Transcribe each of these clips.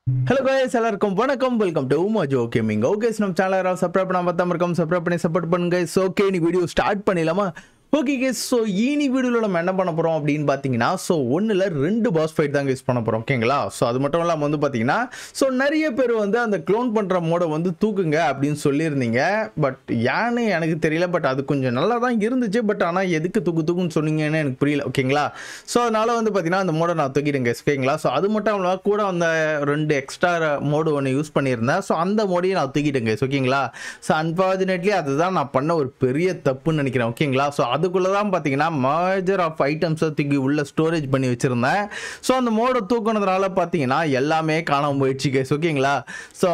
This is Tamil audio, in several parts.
Hello guys, எல்லாருக்கும் வணக்கம். Welcome to Mojo gaming. Okay, நம்ம சேனலை சப்ஸ்கிரைப் பண்ணாம பார்த்தா மறக்காம சப்ஸ்கிரைப் பண்ணி சப்போர்ட் பண்ணுங்க. ஓகே, இன்னைக்கு வீடியோ ஸ்டார்ட் பண்ணிடலாமா? ஓகே கேஸ், ஸோ இனி வீடியோவில் நம்ம என்ன பண்ண போகிறோம் அப்படின்னு பார்த்தீங்கன்னா, ஸோ ஒன்றில் 2 பாஸ் ஃபைட் தாங்க யூஸ் பண்ண போகிறோம். ஓகேங்களா? ஸோ அது மட்டும் இல்லாமல் வந்து பார்த்தீங்கன்னா, ஸோ நிறைய பேர் வந்து அந்த க்ளோன் பண்ணுற மோடை வந்து தூக்குங்க அப்படின்னு சொல்லியிருந்தீங்க. பட் ஏன்னு எனக்கு தெரியல. பட் அது கொஞ்சம் நல்லா தான் இருந்துச்சு. பட் ஆனால் எதுக்கு தூக்குன்னு சொன்னீங்கன்னு எனக்கு புரியல. ஓகேங்களா? ஸோ அதனால் வந்து பார்த்தீங்கன்னா அந்த மோடை நான் தூக்கிட்டேங்க. ஓகேங்களா? ஸோ அது மட்டும் இல்லாமல் கூட அந்த 2 எக்ஸ்ட்ரா மோடு ஒன்று யூஸ் பண்ணியிருந்தேன். ஸோ அந்த மோடையும் நான் தூக்கிட்டேங்க. ஓகேங்களா? ஸோ அன்ஃபார்ச்சுனேட்லி அதுதான் நான் பண்ண ஒரு பெரிய தப்புன்னு நினைக்கிறேன். ஓகேங்களா? ஸோ அதுக்குள்ளே தான் பார்த்தீங்கன்னா மேஜர் ஆஃப் ஐட்டம்ஸை தூக்கி உள்ள ஸ்டோரேஜ் பண்ணி வச்சுருந்தேன். ஸோ அந்த மோடை தூக்குனதுனால பார்த்தீங்கன்னா எல்லாமே காணாமல் போயிடுச்சு கேஸ். ஓகேங்களா? ஸோ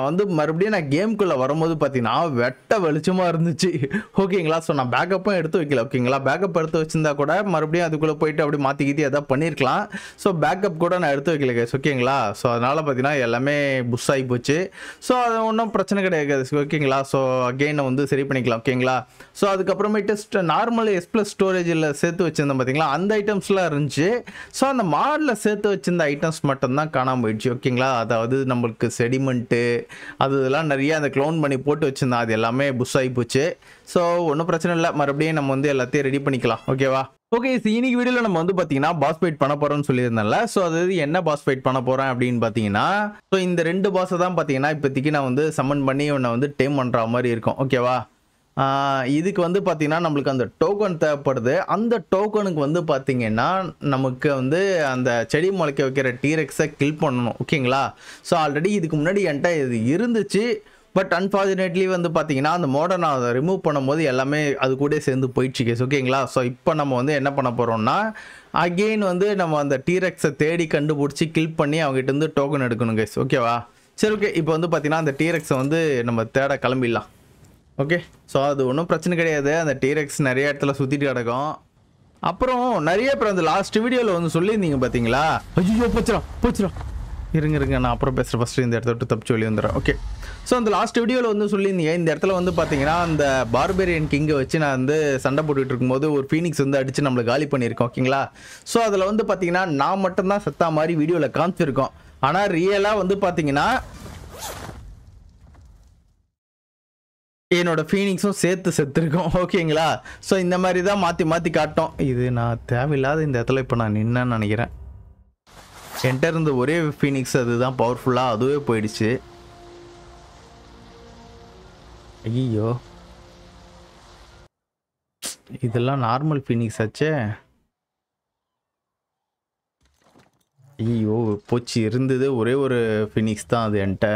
வந்து மறுபடியும் நான் கேம்குள்ளே வரும்போது பார்த்தீங்கன்னா வெட்ட வெளிச்சமாக இருந்துச்சு. ஓகேங்களா? ஸோ நான் பேக்கப்பும் எடுத்து வைக்கல. ஓகேங்களா? பேக்கப் எடுத்து வச்சிருந்தா கூட மறுபடியும் அதுக்குள்ளே போயிட்டு அப்படி மாற்றிக்கிட்டு எதாவது பண்ணியிருக்கலாம். ஸோ பேக்கப் கூட நான் எடுத்து வைக்கல கேஸ். ஓகேங்களா? ஸோ அதனால் பார்த்தீங்கன்னா எல்லாமே புஷ் ஆகி போச்சு. ஸோ அது ஒன்றும் பிரச்சனை கிடையாது. ஓகேங்களா? ஸோ அகெயின் வந்து சரி பண்ணிக்கலாம். ஓகேங்களா? ஸோ அதுக்கப்புறமேட்டு நார்மல் S+ ஸ்டோரேஜில் சேர்த்து வச்சுருந்தேன் பார்த்தீங்களா, அந்த ஐட்டம்ஸ்லாம் இருந்துச்சு. ஸோ அந்த மாடில் சேர்த்து வச்சிருந்த ஐட்டம்ஸ் மட்டும்தான் காணாமல் போயிடுச்சு. ஓகேங்களா? அதாவது நம்மளுக்கு செடிமெண்ட்டு அது இதெல்லாம் நிறைய அந்த க்ளோன் பண்ணி போட்டு வச்சுருந்தேன். அது எல்லாமே புஷ் ஆகி போச்சு. ஸோ ஒன்றும் பிரச்சனை இல்லை. மறுபடியும் நம்ம வந்து எல்லாத்தையும் ரெடி பண்ணிக்கலாம். ஓகேவா? ஓகே, இன்னைக்கு வீடியோவில் நம்ம வந்து பார்த்தீங்கன்னா பாஸ் ஃபைட் பண்ண போகிறோம்னு சொல்லியிருந்தேன்ல. ஸோ அது என்ன பாஸ் ஃபைட் பண்ண போகிறேன் அப்படின்னு பார்த்தீங்கன்னா, ஸோ இந்த 2 பாஸை தான் பார்த்தீங்கன்னா இப்போதைக்கு நான் வந்து சம்மன் பண்ணி உன்னை வந்து டேம் பண்ணுற மாதிரி இருக்கும். ஓகேவா? இதுக்கு வந்து பார்த்தீங்கன்னா நம்மளுக்கு அந்த டோக்கன் தேவைப்படுது. அந்த டோக்கனுக்கு வந்து பார்த்தீங்கன்னா நமக்கு வந்து அந்த செடி முளைக்க வைக்கிற டீரெக்ஸை கில் பண்ணணும். ஓகேங்களா? ஸோ ஆல்ரெடி இதுக்கு முன்னாடி என்கிட்ட இது இருந்துச்சு. பட் அன்ஃபார்ச்சுனேட்லி வந்து பார்த்தீங்கன்னா அந்த மோடை நான் அதை ரிமூவ் பண்ணும்போது எல்லாமே அது கூட சேர்ந்து போயிடுச்சு கேஸ். ஓகேங்களா? ஸோ இப்போ நம்ம வந்து என்ன பண்ண போகிறோம்னா அகெயின் வந்து நம்ம அந்த டீரெக்ஸை தேடி கண்டுபிடிச்சி கில் பண்ணி அவங்ககிட்ட இருந்து டோக்கன் எடுக்கணும் கேஸ். ஓகேவா? சரி, ஓகே. இப்போ வந்து பார்த்தீங்கன்னா அந்த டீரெக்ஸை வந்து நம்ம தேட கிளம்பிடலாம். ஓகே, ஸோ அது ஒன்றும் பிரச்சனை கிடையாது. அந்த டீரெக்ஸ் நிறைய இடத்துல சுற்றிட்டு கிடக்கும். அப்புறம் நிறைய பேர் அந்த லாஸ்ட் வீடியோவில் வந்து சொல்லியிருந்தீங்க பார்த்தீங்களா, ஐயோ போச்சுரா இருங்க நான் அப்புறம் பேசுகிறேன். ஃபஸ்ட்டு இந்த இடத்த விட்டு தப்பிச்சு வெளியே வந்துடுறேன். ஓகே, ஸோ அந்த லாஸ்ட் வீடியோவில் வந்து சொல்லியிருந்தீங்க இந்த இடத்துல வந்து பார்த்தீங்கன்னா அந்த பார்பேரியன் கிங்கை வச்சு நான் வந்து சண்டை போட்டுட்டு இருக்கும்போது ஒரு ஃபீனிக்ஸ் வந்து அடித்து நம்மளை காலி பண்ணியிருக்கோம். ஓகேங்களா? ஸோ அதில் வந்து பார்த்தீங்கன்னா நான் மட்டும்தான் செத்தா மாதிரி வீடியோவில் காமிச்சிருக்கோம். ஆனால் ரியலாக வந்து பார்த்தீங்கன்னா என்னோட ஃபீனிக்ஸும் சேர்த்து செத்துருக்கோம். ஓகேங்களா? ஸோ இந்த மாதிரி தான் மாற்றி காட்டோம். இது நான் தேவையில்லாத இந்த இடத்துல இப்போ நான் நின்னேன்னு நினைக்கிறேன். என்கிட்ட இருந்த ஒரே ஃபீனிக்ஸ் அதுதான் பவர்ஃபுல்லாக, அதுவே போயிடுச்சு. ஐயோ, இதெல்லாம் நார்மல் ஃபீனிக்ஸ் ஆச்சே. ஐயோ போச்சு. இருந்தது ஒரே ஒரு ஃபீனிக்ஸ் தான் அது என்கிட்ட.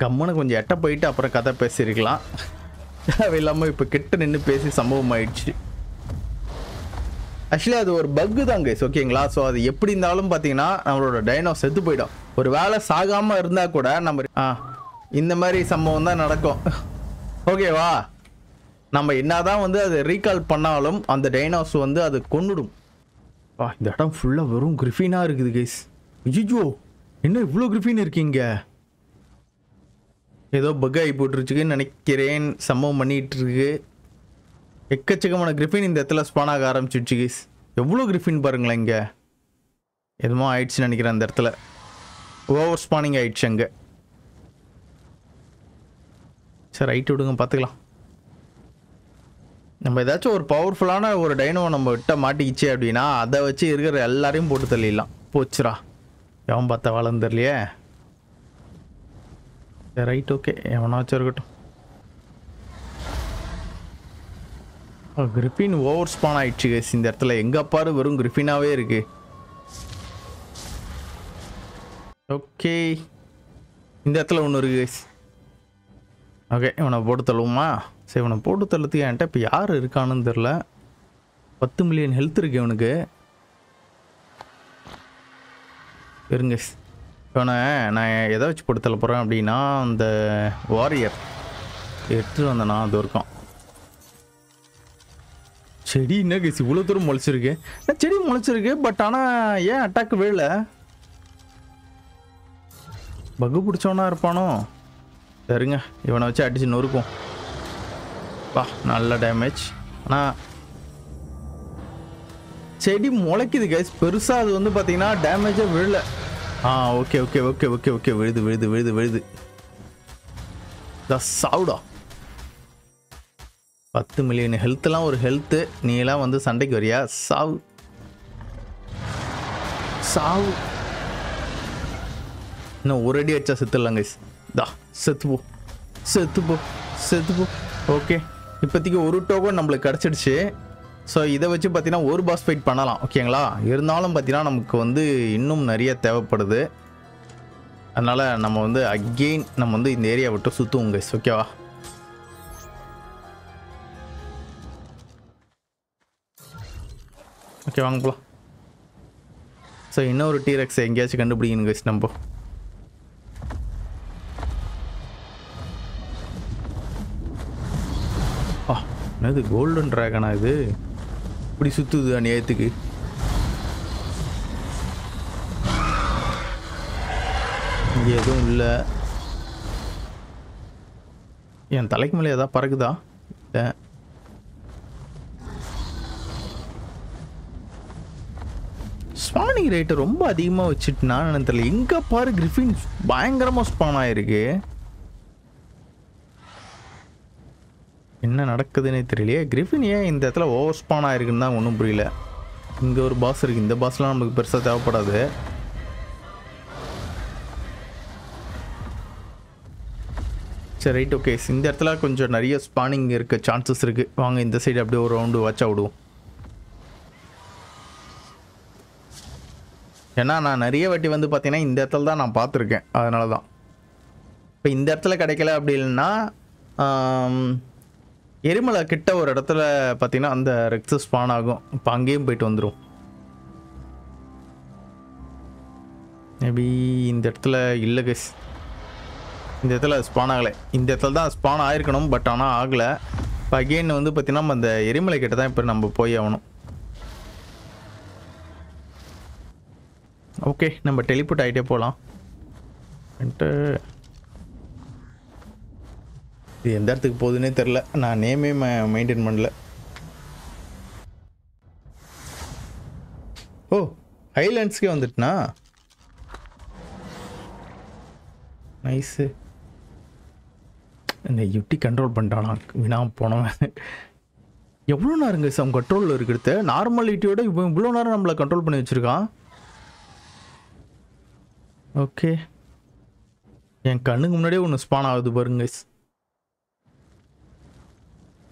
கம்மனு கொஞ்சம் எட்ட போயிட்டு அப்புறம் கதை பேசியிருக்கலாம். தேவையில்லாமல் இப்போ கிட்ட நின்று பேசி சம்பவம் ஆயிடுச்சு. ஆக்சுவலி அது ஒரு பக்கு தான் கைஸ். ஓகேங்களா? ஸோ அது எப்படி இருந்தாலும் பார்த்தீங்கன்னா நம்மளோட டைனோ செத்து போயிடும். ஒரு வேலை சாகாமல் இருந்தால் கூட நம்ம இந்த மாதிரி சம்பவம் தான் நடக்கும். ஓகேவா? நம்ம என்னதான் வந்து அதை ரீகால் பண்ணாலும் அந்த டைனோஸ் வந்து அது கொன்னுடும். இந்த இடம் ஃபுல்லாக வெறும் கிரிஃபினாக இருக்குது கைஸ். ஐயோ, என்ன இவ்வளோ கிரிஃபின் இருக்கீங்க? ஏதோ பக் ஆகி போட்டுருச்சுன்னு நினைக்கிறேன். சம்பவம் பண்ணிகிட்டு இருக்கு. எக்கச்சக்கமான கிரிஃபின் இந்த இடத்துல ஸ்பான் ஆக ஆரம்பிச்சிடுச்சு கைஸ். எவ்வளோ கிரிஃபின் பாருங்களேன். இங்கே எதுமோ ஆயிடுச்சுன்னு நினைக்கிறேன். அந்த இடத்துல ஓவர் ஸ்பானிங் ஆயிடுச்சு அங்கே. சரி, ரைட்டு விடுங்க, பார்த்துக்கலாம். நம்ம ஏதாச்சும் ஒரு பவர்ஃபுல்லான ஒரு டைனோ நம்ம விட்ட மாட்டிக்கிச்சு அப்படின்னா அதை வச்சு இருக்கிற எல்லாரையும் போட்டு தள்ளிடலாம். போச்சுரா, எவன் பார்த்தா வாழன்னு தெரியலையே. ரைட், ஓகே, எவனாச்சும் இருக்கட்டும். கிரிஃபின் ஓவர் ஸ்பான் ஆயிடுச்சு கேஸ். இந்த இடத்துல எங்கே பாரு வெறும் கிரிஃபினாகவே இருக்கு. ஓகே, இந்த இடத்துல ஒன்று இருக்கு கேஸ். ஓகே, இவனை போட்டு தள்ளுவோமா? சரி, இவனை போட்டு தள்ளுறதுக்கு என்கிட்ட இப்போ யார் இருக்கானுன்னு தெரில. 10 மில்லியன் ஹெல்த் இருக்கு இவனுக்கு. இருங்க, இவனை நான் எதை வச்சு போட்டு தள்ள போகிறேன் அப்படின்னா அந்த வாரியர் எடுத்துகிட்டு வந்தேன்னா அது இருக்கும். செடி என்ன கேஸ் இவ்வளோ தூரம் முளைச்சிருக்கு? செடி முளைச்சிருக்கு, பட் ஆனால் ஏன் அட்டாக் விழல? பகு பிடிச்சவனா இருப்பானோ? சரிங்க, இவனை வச்சு அடிச்சு நொறுக்கும். நல்ல டேமேஜ். ஆனால் செடி முளைக்குது கைஸ் பெருசாக. அது வந்து பார்த்தீங்கன்னா டேமேஜாக விழல. Okay okay okay okay okay விழுது விழுது விழுது விழுது. சாவுடா. 10 மில்லியன் ஹெல்த்லாம் ஒரு ஹெல்த்து. நீ எல்லாம் வந்து சண்டைக்கு வரியா? சாவு சாவு. இன்னும் ஒரு அடி அடிச்சா செத்துடலாம் கைஸ். செத்துப்போ செத்துப்போ செத்துப்போ. ஓகே இப்போதைக்கு ஒரு டோக்கன் நம்மளுக்கு கிடச்சிடுச்சு. ஸோ இதை வச்சு பார்த்தீங்கன்னா ஒரு பாஸ் ஃபைட் பண்ணலாம் ஓகேங்களா. இருந்தாலும் பார்த்தீங்கன்னா நமக்கு வந்து இன்னும் நிறைய தேவைப்படுது. அதனால் நம்ம வந்து அகெயின் நம்ம வந்து இந்த ஏரியா விட்டு சுற்றுவோம் கைஸ். ஓகேவா? ஓகே வாங்க போகலாம். ஸோ இன்னொரு டீரெக்ஸ் எங்கேயாச்சும் கண்டுபிடிக்கணும் கைஸ் நம்ம. என்னது கோல்டன் ட்ராகனா இது? இப்படி சுற்றுது அநியாயத்துக்கு. இங்கே எதுவும் இல்லை. என் தலைக்கு மேலே எதாவது பறக்குதா? இல்லை. ஸ்பானிங் ரேட்டு ரொம்ப அதிகமாக வச்சுட்டுனா எனக்கு தெரியல. எங்கே பாரு கிரிஃபின் பயங்கரமாக ஸ்பான் ஆகிருக்கு. என்ன நடக்குதுன்னே தெரியலையே. கிரிஃபின் ஏன் இந்த இடத்துல ஓவர் ஸ்பான் ஆகிருக்குன்னு தான் ஒன்றும் புரியல. இங்கே ஒரு பாஸ் இருக்குது. இந்த பாஸ்லாம் நமக்கு பெருசாக தேவைப்படாது. சரி ரைட் ஓகே. இந்த இடத்துல கொஞ்சம் நிறைய ஸ்பானிங் இருக்க சான்சஸ் இருக்குது. வாங்க இந்த சைடு அப்படியே ஒரு ரவுண்டு வச்சா விடுவோம். ஏன்னா நான் நிறைய வாட்டி வந்து பார்த்தீங்கன்னா இந்த இடத்துல தான் நான் பார்த்துருக்கேன். அதனால தான் இப்போ இந்த இடத்துல கிடைக்கல அப்படி இல்லைன்னா எரிமலை கிட்ட ஒரு இடத்துல பார்த்தீங்கன்னா அந்த ரெக்ஸ் ஸ்பான் ஆகும். இப்போ அங்கேயும் போயிட்டு வந்துடும். மேபி இந்த இடத்துல இல்லை கைஸ். இந்த இடத்துல ஸ்பான் ஆகலை. இந்த இடத்துல தான் ஸ்பான் ஆகிருக்கணும். பட் ஆனால் ஆகலை. இப்போ அகெயின் வந்து பார்த்தீங்கன்னா நம்ம அந்த எரிமலை கிட்ட தான் இப்போ நம்ம போய் ஆகணும். ஓகே நம்ம டெலிபோர்ட் ஆகிட்டே போகலாம். இது எந்த இடத்துக்கு போகுதுன்னே தெரில. நான் நேமே மெயின்டைன் பண்ணல. ஓ ஹைலேண்ட்ஸ்க்கே வந்துட்டுனா நைஸு. இந்த எப்படி கண்ட்ரோல் பண்ணிட்டானா வினா போனவன். எவ்வளோ நேரங்க சம் கண்ட்ரோலில் இருக்கிறது? நார்மாலிட்டியோட இப்போ இவ்வளோ நேரம் நம்மளை கண்ட்ரோல் பண்ணி வச்சுருக்கான். ஓகே என் கண்ணுக்கு முன்னாடியே ஒன்று ஸ்பான் ஆகுது பாருங்க கைஸ்.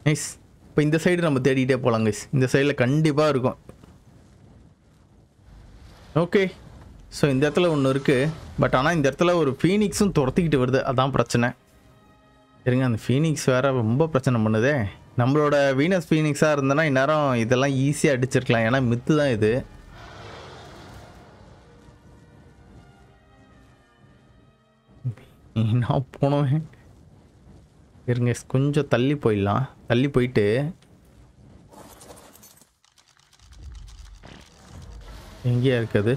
நைஸ். இப்போ இந்த சைடு நம்ம தேடிகிட்டே போகலாம் கைஸ். இந்த சைடில் கண்டிப்பாக இருக்கும். ஓகே ஸோ இந்த இடத்துல ஒன்று இருக்குது. பட் ஆனால் இந்த இடத்துல ஒரு ஃபீனிக்ஸும் துரத்திக்கிட்டு வருது. அதான் பிரச்சனை. சரிங்க அந்த ஃபீனிக்ஸ் வேறு ரொம்ப பிரச்சனை பண்ணுதே. நம்மளோட வீனஸ் ஃபீனிக்ஸாக இருந்தனா இந்நேரம் இதெல்லாம் ஈஸியாக அடிச்சிருக்கலாம். ஏன்னா மித்து தான் இது. நான் போனேன் இருங்க. கொஞ்சம் தள்ளி போயிடலாம். தள்ளி போயிட்டு எங்கேயா இருக்குது?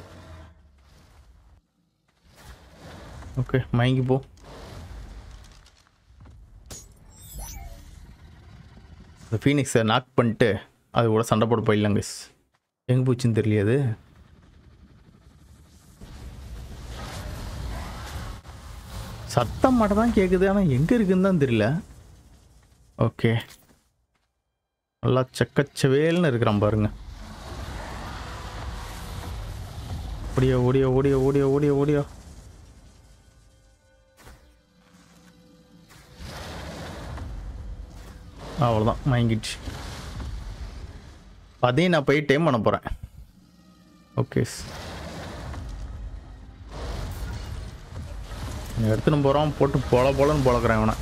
ஓகே மயங்கி போ. இந்த ஃபீனிக்ஸை நாக் பண்ணிட்டு அது கூட சண்டை போட போயிடலாங்க. எங்கே போச்சுன்னு தெரியல. அது சத்தம் மட்டும் தான் கேட்குது. ஆனால் எங்கே இருக்குன்னு தான் தெரியல. ஓகே நல்லா சக்கச்சவேல்னு இருக்கிறான் பாருங்க. ஓடியா ஓடியா ஓடியா ஓடியா ஓடியா ஓடியா. அவ்வளோதான் மயங்கிடுச்சு. அதையும் நான் போய் டைம் பண்ண போகிறேன். ஓகே எடுத்துன்னு போகிறோம். போட்டு போலன்னு பொழக்கிறேன் அவனை.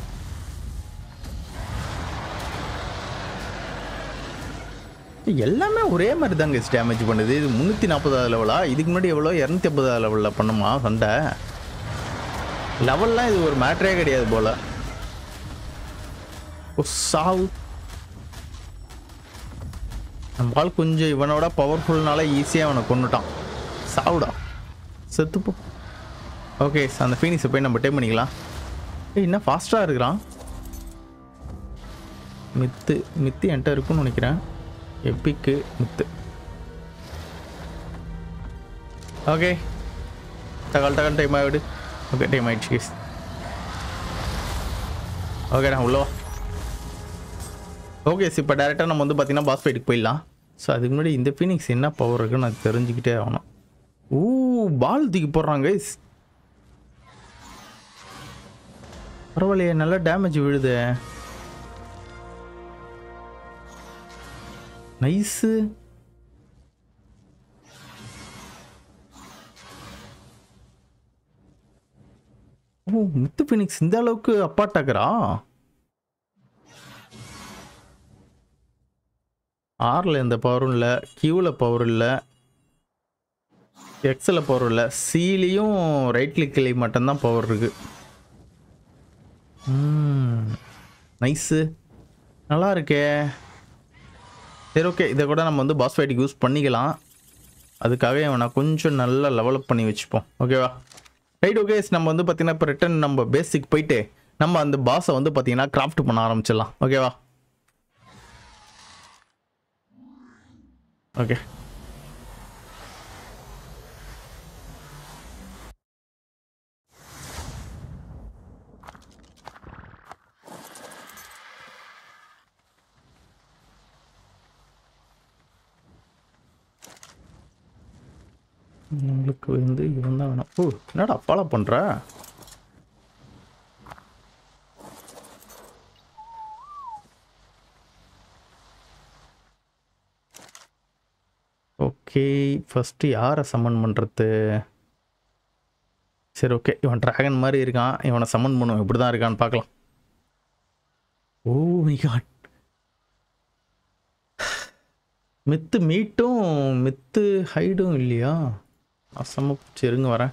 எல்லாமே ஒரே மாதிரி தாங்க டேமேஜ் பண்ணுது. இது 340 லெவலா? இதுக்கு முன்னாடி எவ்வளோ 250 லெவலில் பண்ணுமா சண்டை? லெவல்லாம் இது ஒரு மேட்ரே கிடையாது போல். ஓ சாவு. நம்மளால் கொஞ்சம் இவனோட பவர்ஃபுல்னால ஈஸியாக அவனை கொண்டுட்டான். சாவுடா செத்துப்போ. ஓகே அந்த ஃபீனிக்ஸை போய் நம்ம டைம் பண்ணிக்கலாம். என்ன ஃபாஸ்ட்டாக இருக்கிறான். மித்து என்கிட்ட இருக்குன்னு நினைக்கிறேன். எப்பிக்கு மித்து. ஓகே டகால் டைம் ஆகிடு. ஓகே டைம் ஆகிடுச்சு கேஸ். ஓகேடா உள்ளவா. ஓகே இப்போ டேரெக்டாக நம்ம வந்து பார்த்தீங்கன்னா பாஸ் ஃபைட்டுக்கு போயிடலாம். ஸோ அதுக்கு முன்னாடி இந்த ஃபீனிக்ஸ் என்ன பவர் இருக்குன்னு நான் தெரிஞ்சுக்கிட்டே ஆகணும். பால் தூக்கி போடுறாங்க கைஸ். பரவாயில்லையே, நல்லா டேமேஜ் விழுது. நைஸு. முத்து ஃபீனிக்ஸ் இந்த அளவுக்கு அப்பாட்டாக்குறா. ஆரில் எந்த பவரும் இல்லை, கியூவில் பவர் இல்லை, எக்ஸில் பவர் இல்லை, சிலையும் ரைட் கிளிக்கில் மட்டும்தான் பவர் இருக்கு. நைஸு, நல்லா இருக்கே. சரி ஓகே, இதை கூட நம்ம வந்து பாஸ் ஃபைட்டுக்கு யூஸ் பண்ணிக்கலாம். அதுக்காக இவனை கொஞ்சம் நல்லா லெவலப் பண்ணி வச்சுப்போம். ஓகேவா? ரைட். ஓகே நம்ம வந்து பார்த்தீங்கன்னா இப்போ ரிட்டன் நம்ம பேசிக் போயிட்டு நம்ம அந்த பாஸை வந்து பார்த்தீங்கன்னா கிராஃப்ட் பண்ண ஆரம்பிச்சிடலாம். ஓகேவா? ஓகே நம்மளுக்கு வந்து இவன் தான் வேணும். என்னடா ஃபாலோ பண்ணுற? ஓகே ஃபஸ்ட்டு யாரை சம்மன் பண்ணுறது? சரி ஓகே, இவன் ட்ராகன் மாதிரி இருக்கான், இவனை சம்மன் பண்ணுவோம். இப்படி தான் இருக்கான்னு பார்க்கலாம். ஓ மை காட், மித்து மீட்டும் மித்து ஹைடும் இல்லையா? அசம சரிங்க வரேன்.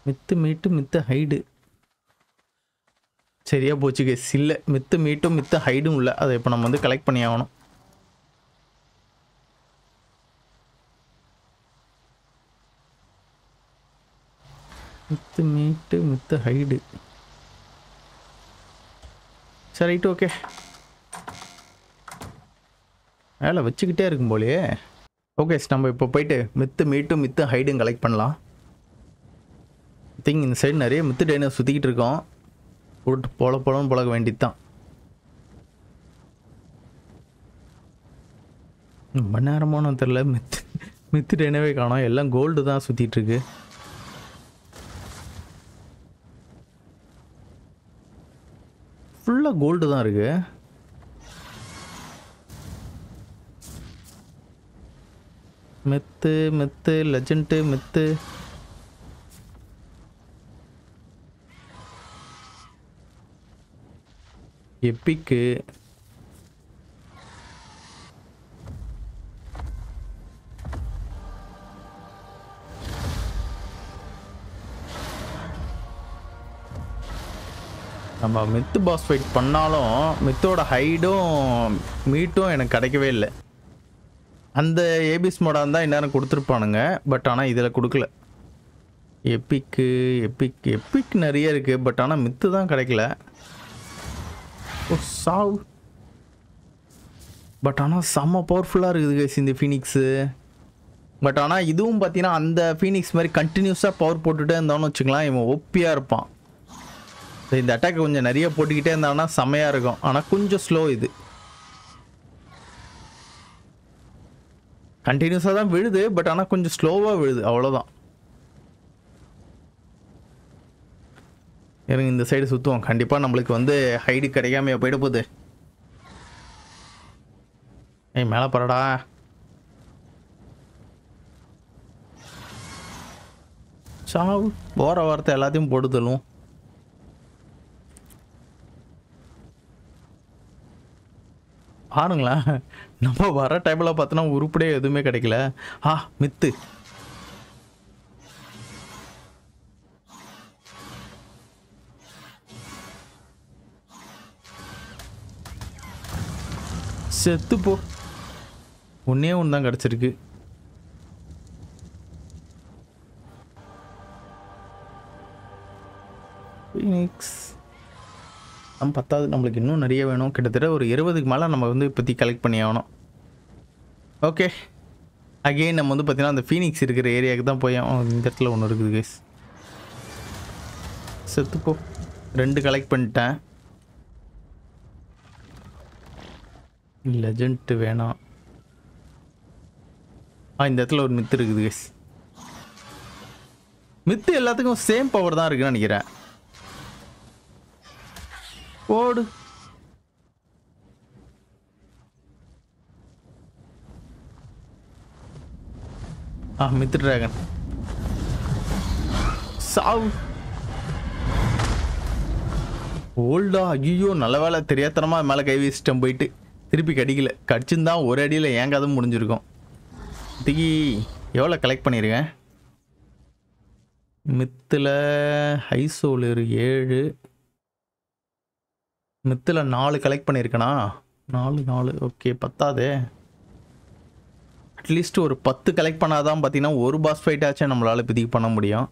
மித்து மீட்டு மித்து ஹைடு சரியா போச்சு கேஸ். இல்லை, மித்து மீட்டும் மித்து ஹைடும் இல்லை. அதை இப்போ நம்ம வந்து கலெக்ட் பண்ணி ஆகணும். மித்து மீட்டு மித்து ஹைடு. சரி ரைட்டு ஓகே. வேலை வச்சுக்கிட்டே இருக்கும் போலையே. ஓகே நம்ம இப்போ போயிட்டு மித்து மீட்டும் மித்து ஹைடும் கலெக்ட் பண்ணலாம். திங்க் இந்த சைடு நிறைய மித்து டைனர் சுற்றிக்கிட்டு இருக்கோம். போட்டு போலன்னு பழக வேண்டியது தான். ரொம்ப நேரமான தெரில, மித்து டைனவே காணோம். எல்லாம் கோல்டு தான் சுற்றிட்டு இருக்கு. ஃபுல்லாக கோல்டு தான் இருக்கு. மெத்து மெத்து லெஜெண்டு மெத்து. எப்பிக்கு நம்ம மித்து பாஸ் ஃபைட் பண்ணாலும் மித்தோட ஹைடும் மீட்டும் எனக்கு கிடைக்கவே இல்லை. அந்த ஏபிஎஸ் மோடாக இருந்தால் இந்நேரம் கொடுத்துருப்பானுங்க. பட் ஆனால் இதில் கொடுக்கல. எப்பிக் நிறைய இருக்குது. பட் ஆனால் மித்து தான் கிடைக்கல. ஓ சாவ். பட் ஆனால் செம்ம பவர்ஃபுல்லாக இருக்குது கைஸ் இந்த ஃபீனிக்ஸு. பட் ஆனால் இதுவும் பார்த்தீங்கன்னா அந்த ஃபீனிக்ஸ் மாதிரி கண்டினியூஸாக பவர் போட்டுகிட்டே இருந்தான்னு வச்சுக்கலாம், இவன் ஒப்பியாக இருப்பான். இந்த அட்டாக் கொஞ்சம் நிறைய போட்டுக்கிட்டே இருந்தான்னா செம்மையாக இருக்கும். ஆனால் கொஞ்சம் ஸ்லோ. இது கண்டினியூஸாக தான் விழுது. பட் ஆனால் கொஞ்சம் ஸ்லோவாக விழுது, அவ்வளோதான். எனக்கு இந்த சைடு சுற்றுவோம். கண்டிப்பாக நம்மளுக்கு வந்து ஹைடு கிடைக்காம போயிட போகுது. ஏய் மேலே பரடா. சாவு. போகிற வார்த்தை எல்லாத்தையும் போடுதலும். பாருங்களேன், நம்ம வர டைமில் பார்த்தோன்னா உருப்படியே எதுவுமே கிடைக்கல. மித்து. செத்து போ. ஒன்னே ஒன்று தான் கிடச்சிருக்கு. ஃபீனிக்ஸ் நம்ம 10வது. நம்மளுக்கு இன்னும் நிறைய வேணும். கிட்டத்தட்ட ஒரு 20க்கு மேலே நம்ம வந்து இப்போத்தி கலெக்ட் பண்ணி ஆகணும். ஓகே அகெயின் நம்ம வந்து பார்த்தீங்கன்னா அந்த ஃபீனிக்ஸ் இருக்கிற ஏரியாவுக்கு தான் போய் இந்த இடத்துல ஒன்று இருக்குது கைஸ். செத்துப்போ. 2 கலெக்ட் பண்ணிட்டேன். லெஜண்ட் வேணாம். இந்த இடத்துல ஒரு மித்து இருக்குது கைஸ். மித்து எல்லாத்துக்கும் சேம் பவர் தான் இருக்குன்னு நினைக்கிறேன். ஓடு. மித்து டிராகன் சாவு. ஓல்டா. ஐயோ நல்ல வேலை தெரியாதனமா மேலே கை வீசிட்டேன். போயிட்டு திருப்பி கடிக்கல. கடிச்சிருந்தா ஒரு அடியில் ஏன் கதை முடிஞ்சிருக்கும். இதுக்கு எவ்வளோ கலெக்ட் பண்ணியிருக்கேன். மித்தில் high solar 7, மித்தில் 4 collect பண்ணியிருக்கேனா. 4 okay பத்தாதே. At least ஒரு 10 கலெக்ட் பண்ணாதான் பார்த்தீங்கன்னா ஒரு பாஸ் ஃபைட் ஆச்சும் நம்மளால் இப்போதைக்கு பண்ண முடியும்.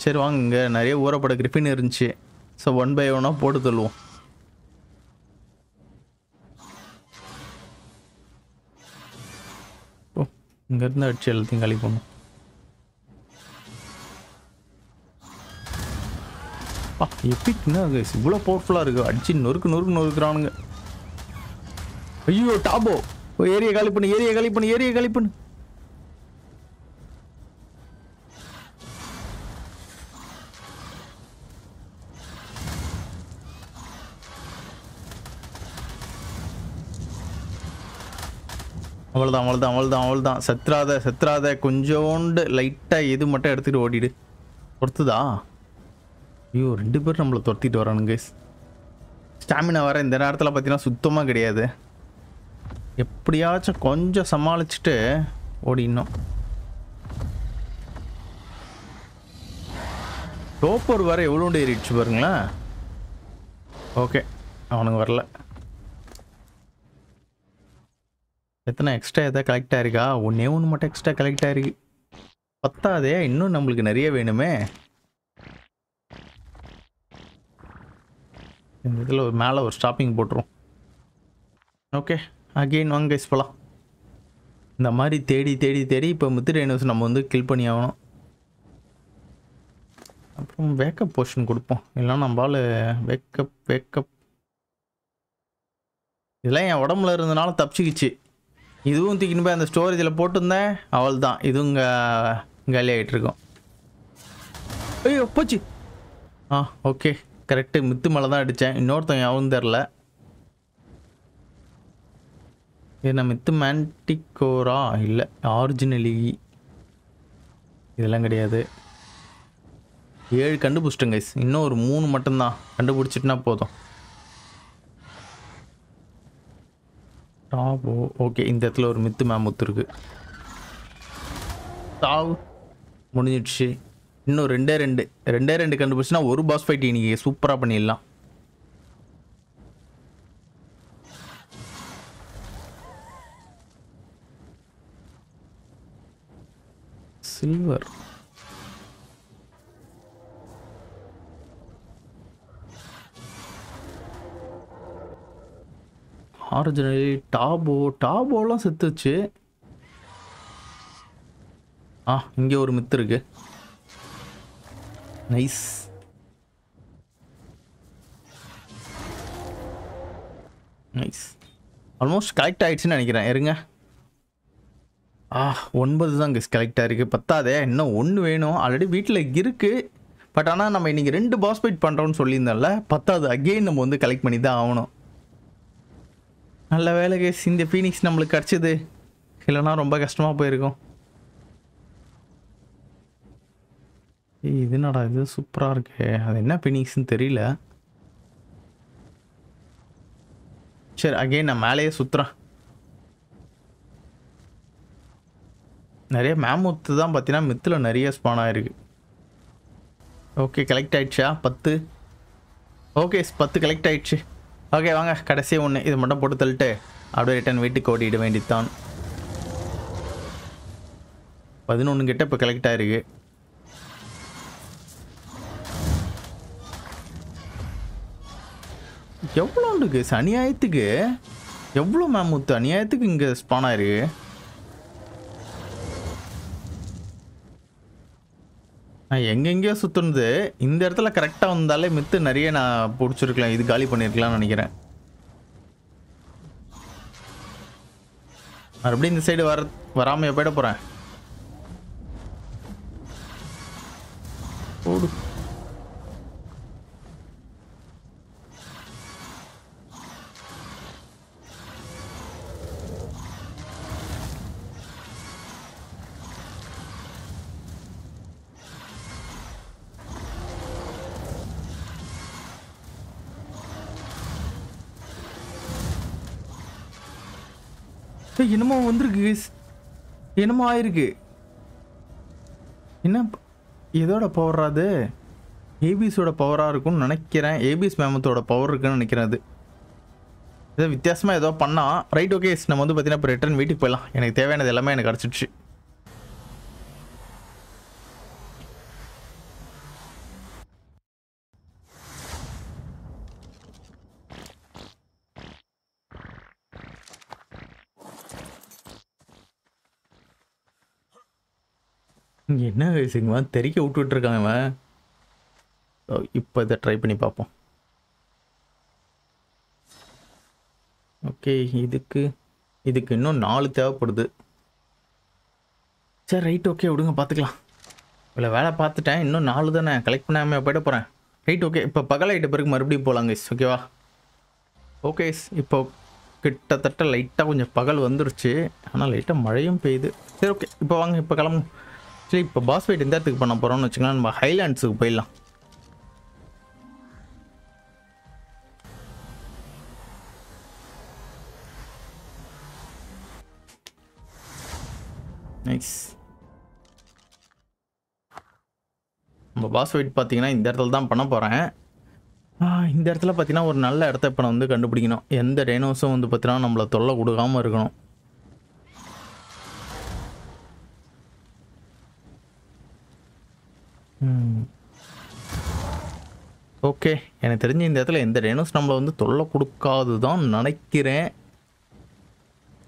சரி வாங்க, இங்கே நிறைய ஊறப்பட கிரிஃபின் இருந்துச்சு. ஸோ 1 by 1 போட்டு தள்ளுவோம். ஓ இங்கேருந்து அடிச்சு எல்லாத்தையும் காலி பண்ணும். எப்பிக்னா இவ்வளோ பவர்ஃபுல்லாக இருக்குது. அடிச்சு நொறுக்குறானுங்க. ஐயோ டாபோ. ஏரியா காலி பண்ணு. அவ்வளோதான். செத்துறாத. கொஞ்சோண்டு லைட்டாக எது மட்டும் எடுத்துகிட்டு ஓடிடு. பொறுத்துதா. ஐயோ 2 பேர் நம்மளை துரத்திட்டு வரானுங்க. ஸ்டாமினா வர இந்த நேரத்தில் பார்த்தீங்கன்னா சுத்தமாக கிடையாது. எப்படியாச்சும் கொஞ்சம் சமாளிச்சுட்டு ஓடினோம். டோப்பர் வர எவ்வளோ ஏறிடுச்சு பாருங்களேன். ஓகே அவனுங்க வரல. எத்தனை எக்ஸ்ட்ரா எதாவது கலெக்ட் ஆயிருக்கா. ஒன்று மட்டும் எக்ஸ்ட்ரா கலெக்ட் ஆயிருக்கு. பத்தாதே, இன்னும் நம்மளுக்கு நிறைய வேணுமே. இந்த இதில் ஒரு மேலே ஒரு ஸ்டாப்பிங் போட்டுரும். ஓகே அகெயின் வாங்க கைஸ் போகலாம். இந்த மாதிரி தேடி இப்போ மித்து டைனோஸ் நம்ம வந்து கில் பண்ணி ஆகணும். அப்புறம் வேக்கப் போர்ஷன் கொடுப்போம். இல்லைன்னா நம்மளால் வேக்கப் இதெல்லாம் என் உடம்புல இருந்தனால தப்பிச்சிக்கிச்சு. இதுவும் தூக்கின்னு போய் அந்த ஸ்டோரேஜில் போட்டிருந்தேன். அவள் தான் இதுவும் காலி ஆகிட்டுருக்கோம். ஐயோ போச்சு. Okay correct. மித்து மேலே தான் அடித்தேன். இன்னொருத்தன் யாவும் தெரில. இது நான் மித்து மேன்டிகோரா இல்லை ஆரிஜினலி இதெல்லாம் கிடையாது. 7 கண்டுபிடிச்சிட்டேன் கைஸ். இன்னும் ஒரு 3 மட்டும்தான் கண்டுபிடிச்சிட்டுனா போதும். டாபோ ஓகே. இந்த இடத்துல ஒரு மித்து மேமுத்து இருக்கு. தாவு முடிஞ்சிடுச்சு. இன்னும் 2 கண்டுபிடிச்சுன்னா ஒரு பாஸ் ஃபைட் இன்னைக்கு சூப்பராக பண்ணிடலாம். Silver originally டாபோலாம் செத்துச்சு. இங்கே ஒரு மித்து இருக்கு. நைஸ். ஆல்மோஸ்ட் கலெக்ட் ஆயிடுச்சுன்னு நினைக்கிறேன். இருங்க. 9 தான் கலெக்ட் ஆயிருக்கு. பத்தாதே, இன்னும் 1 வேணும். ஆல்ரெடி வீட்டில் இருக்கு. பட் ஆனால் நம்ம இன்னைக்கு 2 பாஸ் ஃபைட் பண்ணுறோம்னு சொல்லியிருந்தோம்ல. பத்தாது. அகெயின் நம்ம வந்து கலெக்ட் பண்ணி தான் ஆகணும். நல்ல வேலை கேஸ் இந்த ஃபீனிக்ஸ் நம்மளுக்கு கிடச்சிது. இல்லைன்னா ரொம்ப கஷ்டமாக போயிருக்கும். இது என்னடா இது சூப்பராக இருக்கு. அது என்ன ஃபீனிக்ஸ்ன்னு தெரியல. சரி அகெயின் நான் மேலேயே சுற்றுறேன். நிறைய மேமுத்து தான் பார்த்தீங்கன்னா மித்தில் நிறைய ஸ்பான் ஆகிருக்கு. ஓகே கலெக்ட் ஆயிடுச்சா 10. ஓகே 10 கலெக்ட் ஆயிடுச்சு. ஓகே வாங்க கடைசி 1 இது மட்டும் போட்டு தள்ளிட்டு அப்படியே ரிட்டன் வீட்டுக்கு ஓடிட வேண்டியதான். 11 கிட்ட இப்போ கலெக்ட் ஆயிருக்கு. எவ்வளோ இருக்கு அநியாயத்துக்கு. எவ்வளோ மேமுத்து அநியாயத்துக்கு இங்கே ஸ்பான் ஆயிருக்கு. நான் எங்கெங்கேயோ சுற்றுனது இந்த இடத்துல கரெக்டாக வந்தாலே மித்து நிறைய நான் பிடிச்சிருக்கலாம். இது காலி பண்ணியிருக்கலாம்னு நினைக்கிறேன். மறுபடியும் இந்த சைடு வராமல் போயிட போகிறேன். ஓடு. என்னமோ வந்திருக்கு, என்னமோ ஆயிருக்கு. என்ன இதோட பவரா? அது ஏபிஸோட பவராக இருக்கும்னு நினைக்கிறேன். ஏபிஎஸ் மேமத்தோட பவர் இருக்குன்னு நினைக்கிறேன். அது ஏதோ வித்தியாசமாக ஏதோ பண்ணா. Right, okay. நம்ம வந்து பார்த்தீங்கன்னா இப்போ ரிட்டர்ன் வீட்டுக்கு போயிடலாம். எனக்கு தேவையானது எல்லாமே எனக்கு கிடச்சிடுச்சு. என்ன வயசுங்கம்மா தெறிக்க விட்டுருக்கான் இவன். இப்போ இதை ட்ரை பண்ணி பார்ப்போம். ஓகே, இதுக்கு இன்னும் 4 தேவைப்படுது. சரி, ரைட், ஓகே, விடுங்க, பார்த்துக்கலாம். இல்லை, வேலை பார்த்துட்டேன். இன்னும் 4 தானே, கலெக்ட் பண்ணாமல் போயிட போகிறேன். Right, okay. இப்போ பகலாயிட்ட பிறகு மறுபடியும் போகலாங்க. ஓகேவா? ஓகே, இப்போ கிட்டத்தட்ட லைட்டாக கொஞ்சம் பகல் வந்துருச்சு. ஆனால் லைட்டாக மழையும் பெய்யுது. சரி, ஓகே, இப்போ வாங்க, இப்போ கிளம்பும். சரி, இப்போ பாஸ் ஃபைட் எந்த இடத்துக்கு பண்ண போகிறோம்னு வச்சுக்கலாம். நம்ம ஹைலாண்ட்ஸுக்கு போயிடலாம். நைஸ். நம்ம பாஸ் ஃபைட் பார்த்தீங்கன்னா இந்த இடத்துல தான் பண்ண போகிறேன். இந்த இடத்துல பார்த்தீங்கன்னா ஒரு நல்ல இடத்த இப்போ நான் வந்து கண்டுபிடிக்கணும். எந்த டேனோஸும் வந்து பார்த்தீங்கன்னா நம்மளை தொல்லை கொடுக்காமல் இருக்கணும். ஓகே, எனக்கு தெரிஞ்ச இந்த இடத்துல எந்த டேனோஸ் நம்மளை வந்து தொல்லை கொடுக்காது தான் நினைக்கிறேன்.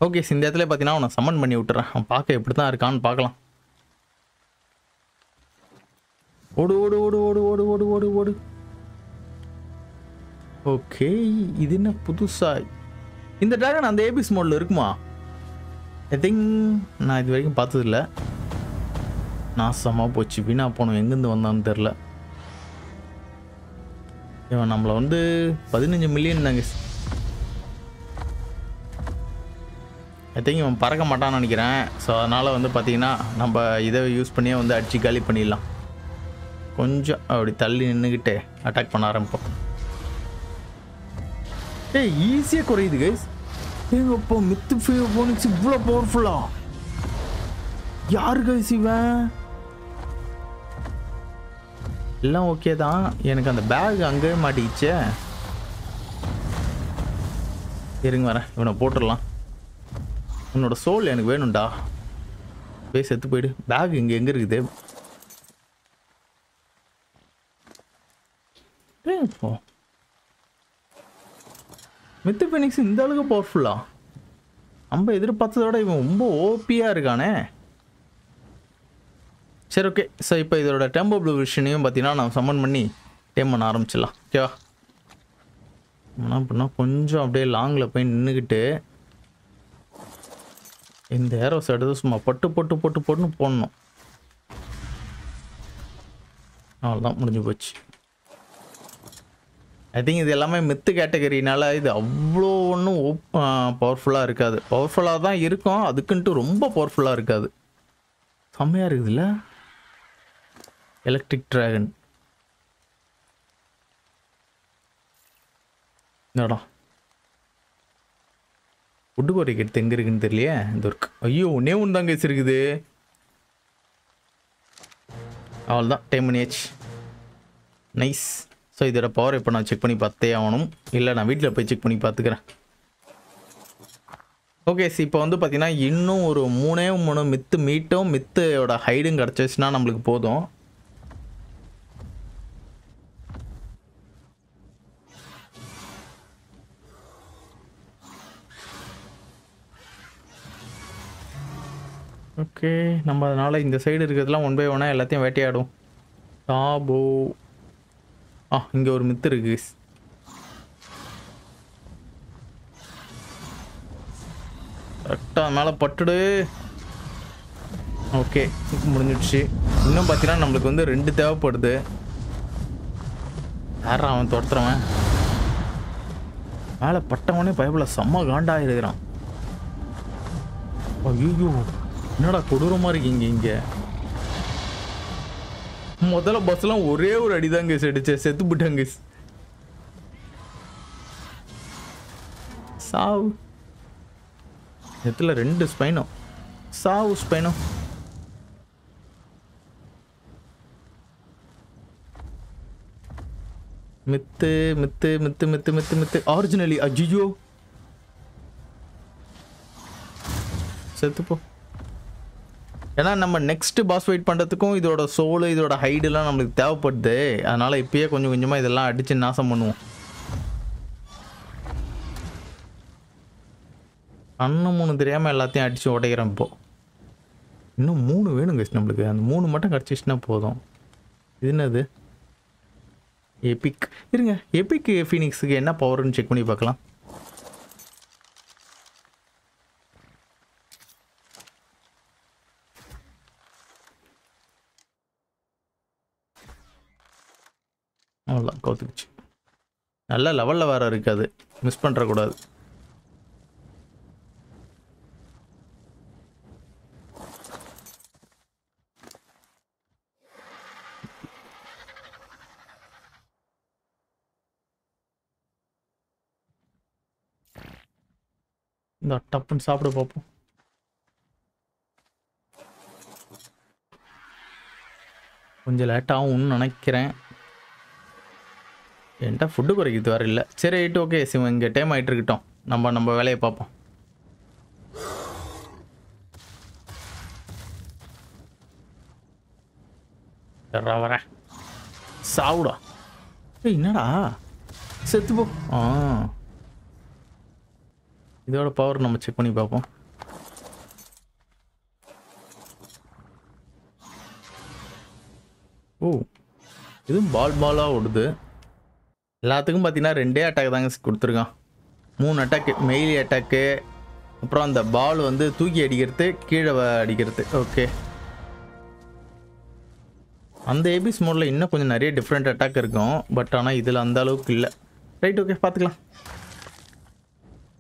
ஓகே, இந்த இடத்துல பார்த்தீங்கன்னா அவனை சம்மன் பண்ணி விட்டுறேன். அவன் பார்க்க எப்படி தான் இருக்கான்னு பார்க்கலாம். ஓடு ஓடு ஓடு ஓடு ஓடு ஓடு ஓடு ஓடு. ஓகே, இது என்ன புதுசா? இந்த டிராகன் அந்த ஏபிஎஸ் மோடில் இருக்குமா? ஐ திங்க் நான் இது வரைக்கும் பார்த்ததில்ல. நாசமாக போச்சு, வீணா போனோம். எங்கேருந்து வந்தான்னு தெரில. இவன் நம்மளை வந்து 15 மில்லியன் தாங்க. ஐ திங்க் இவன் பறக்க மாட்டான்னு நினைக்கிறேன். ஸோ அதனால் வந்து பார்த்தீங்கன்னா நம்ம இதை யூஸ் பண்ணியே வந்து அடித்து காலி பண்ணிடலாம். கொஞ்சம் அப்படி தள்ளி நின்றுக்கிட்டு அட்டாக் பண்ண ஆரம்பிப்போம். ஈஸியாக குறையுது கைஸ். இப்போ மித்து ஃபோனிக்ஸ் இவ்வளோ பவர்ஃபுல்லா? யாரு கைஸ் இவன்? எல்லாம் ஓகே தான். எனக்கு அந்த பேக் அங்கே மாட்டிக்கிச்சே. இருங்க வரேன், இவனை போட்டுடலாம். உன்னோட சோல் எனக்கு வேணும்டா. போய் செத்து போயிடு. பேக் இங்கே எங்கே இருக்குது? மித்து ஃபீனிக்ஸ் இந்த அளவுக்கு பவர்ஃபுல்லா? நம்ம எதிர்பார்த்ததோட இவன் ரொம்ப ஓபியாக இருக்கானே. சரி, ஓகே. ஸோ இப்போ இதோட டெம்போ ப்ளூ விஷனையும் பார்த்தீங்கன்னா நான் சம்மன் பண்ணி டேம் பண்ண ஆரம்பிச்சிடலாம். ஓகேவா? என்ன பண்ணால் கொஞ்சம் அப்படியே லாங்கில் போய் நின்றுக்கிட்டு இந்த ஏரோஸ் எடுத்து சும்மா போட்டுன்னு போடணும். அவ்வளோதான், முடிஞ்சு போச்சு. ஐ திங்க் இது எல்லாமே மித்து கேட்டகரினால இது அவ்வளோ ஒன்றும் பவர்ஃபுல்லாக இருக்காது. பவர்ஃபுல்லாக தான் இருக்கும், அதுக்குன்ட்டு ரொம்ப பவர்ஃபுல்லாக இருக்காது. செம்மையாக இருக்குதுல்ல எலக்ட்ரிக் டிராகன். என்னடா ஃபுட்டு கோரிக்கு எடுத்து எங்கே இருக்குன்னு தெரியலையே. இந்த இருக்கு. ஐயோ, ஒன்றே ஒன்று தாங்க இருக்குது. அவ்வளோதான், டைம் பண்ணியாச்சு. நைஸ். ஸோ இதோட பவர் இப்போ நான் செக் பண்ணி பார்த்தே ஆகணும். இல்லை, நான் வீட்டில் போய் செக் பண்ணி பார்த்துக்கிறேன். ஓகே, இப்போ வந்து பார்த்தீங்கன்னா இன்னும் ஒரு 3 மித்து மீட்டும் மித்தோட ஹைடும் கிடச்சிச்சுன்னா நம்மளுக்கு போதும். ஓகே, நம்ம அதனால் இந்த சைடு இருக்கிறதுலாம் 1 by 1 எல்லாத்தையும் வேட்டையாடும். டாபோ. இங்கே ஒரு மித்து இருக்கு. கரெக்டாக மேலே பட்டுடு. ஓகே, முடிஞ்சிடுச்சு. இன்னும் பார்த்தீங்கன்னா நம்மளுக்கு வந்து 2 தேவைப்படுது. யாரா அவன் துரத்துறவன்? மேலே பட்டவனே பயப்பட செம்ம காண்டாக இருக்கிறான். ஐயோ, என்னடா கொடூரமாக இருக்கீங்க இங்கே. முதல்ல பஸ்லாம் ஒரே ஒரு அடிதாங்க அடிச்சேன், செத்து போட்டாங்க. சாவு. இதில் 2 ஸ்பைனும். சாவு ஸ்பைனும். மித்து மித்து மித்து மித்து மித்து மித்து ஆரிஜினலி. அஜிஜோ, செத்துப்போ. ஏன்னா நம்ம நெக்ஸ்ட் பாஸ் வெயிட் பண்ணுறதுக்கும் இதோட சோலு இதோட ஹைடுலாம் நம்மளுக்கு தேவைப்படுது. அதனால் இப்பயே கொஞ்சம் கொஞ்சமாக இதெல்லாம் அடித்து நாசம் பண்ணுவோம். அண்ணன் 3 தெரியாமல் எல்லாத்தையும் அடித்து உடைக்கிறேன். இப்போது இன்னும் 3 வேணுங்க நம்மளுக்கு. அந்த 3 மட்டும் கிடச்சிச்சுன்னா போதும். இது என்னது? எபிக். இருங்க, எபிக் ஃபீனிக்ஸுக்கு என்ன பவர்னு செக் பண்ணி பார்க்கலாம். அவ்வளோ கவுத்துக்குச்சு. நல்ல லெவலில் வேறு இருக்காது, மிஸ் பண்ணுறக்கூடாது. இந்த டப்புன்னு சாப்பிட பார்ப்போம். கொஞ்சம் லேட்டாகும்னு நினைக்கிறேன். என்கிட்ட ஃபுட்டு குறைக்கிறது வேறு இல்லை. சரி, ரைட்டு, ஓகே. சிவன் இங்கே டைம் ஆகிட்டு இருக்கட்டும். நம்ம வேலையை பார்ப்போம். வரேன். சாவுடா. என்னடா செத்துப்போ. இதோட பவர் நம்ம செக் பண்ணி பார்ப்போம். இதுவும் பாலாக ஓடுது. எல்லாத்துக்கும் பார்த்தீங்கன்னா 2 அட்டாக் தாங்க கொடுத்துருக்கான். 3 அட்டாக்கு, மெயிலி அட்டாக்கு, அப்புறம் அந்த பால் வந்து தூக்கி அடிக்கிறது, கீழே அடிக்கிறது. ஓகே, அந்த ஏபிஎஸ் மோடில் இன்னும் கொஞ்சம் நிறைய டிஃப்ரெண்ட் அட்டாக் இருக்கும். பட் ஆனால் இதில் அந்த அளவுக்கு இல்லை. ரைட், ஓகே, பார்த்துக்கலாம்.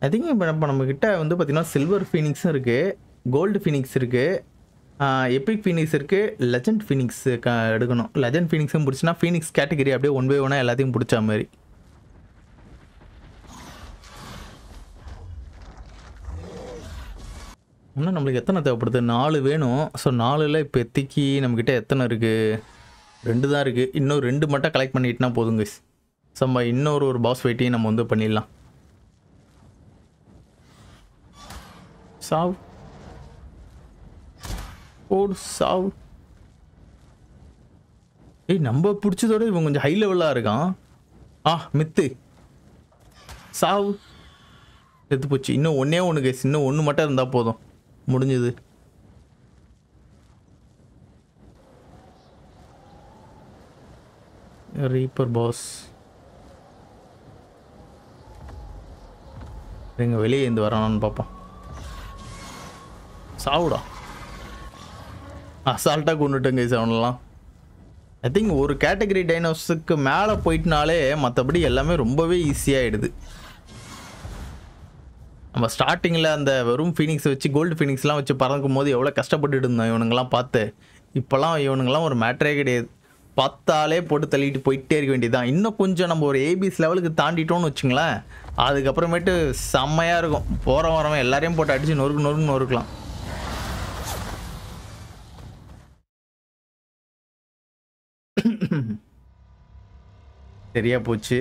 ஐ திங்க் இப்போ நம்மக்கிட்ட வந்து பார்த்திங்கன்னா சில்வர் ஃபீனிக்ஸும் இருக்குது, கோல்டு ஃபீனிக்ஸ் இருக்குது, எபிக் ஃபீனிக்ஸ் இருக்குது, லெஜண்ட் ஃபீனிக்ஸ் எடுக்கணும். லெஜண்ட் ஃபீனிக்ஸும் பிடிச்சினா ஃபீனிக்ஸ் கேட்டகரி அப்படியே 1 by 1 எல்லாத்தையும் பிடிச்ச மாதிரி. இன்னும் நம்மளுக்கு எத்தனை தேவைப்படுது? 4 வேணும். ஸோ 4ல் இப்போ எத்திக்கி நம்மக்கிட்ட எத்தனை இருக்குது? 2 தான் இருக்குது. இன்னும் 2 மட்டும் கலெக்ட் பண்ணிட்டுனா போதுங்க. நம்ம இன்னொரு பாஸ் வெயிட்டையும் நம்ம வந்து பண்ணிடலாம். சாவ் ஓடு சாவ். நம்ம பிடிச்சதோட இவன் கொஞ்சம் ஹை லெவலாக இருக்கான். மித்து சாவ். செத்து போச்சு. இன்னும் 1 கேஸ். இன்னும் 1 மட்டும் இருந்தால் போதும், முடிஞ்சது. ரீப்பர் பாஸ் எங்க வெளியே இருந்து வரானான்னு பார்ப்போம். சாவுடா. அசால்ட்டாக கொண்டுட்டேங்க அவனெல்லாம். ஐ திங்க் ஒரு கேட்டகரி டைனோஸுக்கு மேலே போயிட்டுனாலே மற்றபடி எல்லாமே ரொம்பவே ஈஸியாகிடுது. நம்ம ஸ்டார்டிங்கில் அந்த வெறும் ஃபீனிக்ஸ் வச்சு, கோல்டு ஃபீனிக்ஸ்லாம் வச்சு பறக்கும் போது எவ்வளோ கஷ்டப்பட்டுட்டு இருந்தோம் இவனுங்கெல்லாம் பார்த்து. இப்போலாம் இவனுங்கெல்லாம் ஒரு மேட்டரே கிடையாது. பார்த்தாலே போட்டு தள்ளிட்டு போயிட்டே இருக்க வேண்டியதுதான். இன்னும் கொஞ்சம் நம்ம ஒரு ஏபிஎஸ் லெவலுக்கு தாண்டிட்டோன்னு வச்சுங்களேன், அதுக்கப்புறமேட்டு செம்மையாக இருக்கும். போகிற வரவன் எல்லாரையும் போட்டு அடித்து நொறுக்கு நொறுக்கலாம். சரியா போச்சு.